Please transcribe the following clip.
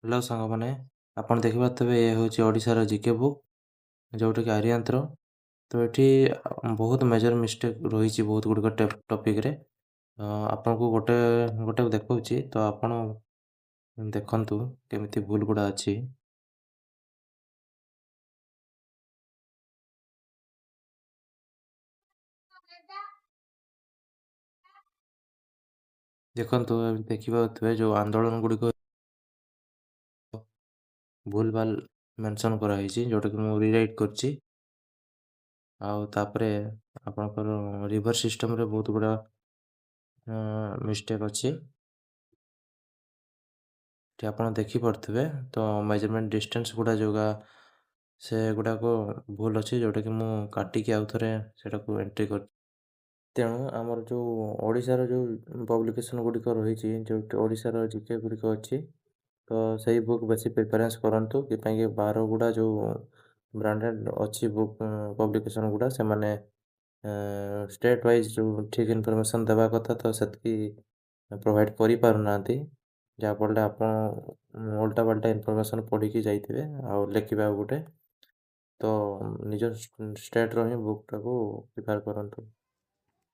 Hello ସାଙ୍ଗମାନେ, ଆପଣ ଦେଖିପାରୁଥିବେ ଏ ହେଉଛି ଓଡ଼ିଶାର ଜିକେ ବୁକ୍, ଯେଉଁଟାକି ଆର୍ଯ୍ୟାନ୍ତ୍ର। ତ ଏଠି ବହୁତ ମେଜର ମିଷ୍ଟେକ୍ ରହିଛି ବହୁତ ଗୁଡ଼ିକ ଟପିକ୍ରେ। ଆପଣଙ୍କୁ ଗୋଟେ ଗୋଟେ ଦେଖାଉଛି, ତ ଆପଣ ଦେଖନ୍ତୁ କେମିତି ଭୁଲ ଗୁଡ଼ା ଅଛି। ଦେଖନ୍ତୁ ଦେଖିପାରୁଥିବେ ଯେଉଁ ଆନ୍ଦୋଳନ ଗୁଡ଼ିକ ଭୁଲ ଭାଲ ମେନସନ୍ କରାହେଇଛି, ଯେଉଁଟାକି ମୁଁ ରିରାଇଟ୍ କରିଛି। ଆଉ ତାପରେ ଆପଣଙ୍କର ରିଭର ସିଷ୍ଟମ୍ରେ ବହୁତ ଗୁଡ଼ା ମିଷ୍ଟେକ୍ ଅଛି। ଏଠି ଆପଣ ଦେଖିପାରୁଥିବେ, ତ ମେଜରମେଣ୍ଟ ଡିଷ୍ଟାନ୍ସ ଗୁଡ଼ା ଯୋଉଗା ସେଗୁଡ଼ାକ ଭୁଲ ଅଛି, ଯେଉଁଟାକି ମୁଁ କାଟିକି ଆଉ ଥରେ ସେଇଟାକୁ ଏଣ୍ଟ୍ରି କରିଛି। ତେଣୁ ଆମର ଯେଉଁ ଓଡ଼ିଶାର ଯେଉଁ ପବ୍ଲିକେସନ୍ ଗୁଡ଼ିକ ରହିଛି, ଯେଉଁ ଓଡ଼ିଶାର ଜିକେ ଗୁଡ଼ିକ ଅଛି, ତ ସେଇ ବୁକ୍ ବେଶୀ ପ୍ରିଫରେନ୍ସ କରନ୍ତୁ। କି ପାଇଁକି ବାହାର ଗୁଡ଼ା ଯେଉଁ ବ୍ରାଣ୍ଡେଡ଼ ଅଛି ବୁକ୍ ପବ୍ଲିକେସନ୍ ଗୁଡ଼ା, ସେମାନେ ଷ୍ଟେଟ୍ ୱାଇଜ୍ ଯେଉଁ ଠିକ୍ ଇନଫର୍ମେସନ୍ ଦେବା କଥା, ତ ସେତିକି ପ୍ରୋଭାଇଡ଼ କରିପାରୁନାହାନ୍ତି। ଯାହାଫଳରେ ଆପଣ ଓଲଟା ପାଲଟା ଇନଫର୍ମେସନ୍ ପଢ଼ିକି ଯାଇଥିବେ ଆଉ ଲେଖିବେ ଆଉ ଗୋଟେ। ତ ନିଜ ଷ୍ଟେଟ୍ର ହିଁ ବୁକ୍ଟାକୁ ପ୍ରିଫାର୍ କରନ୍ତୁ।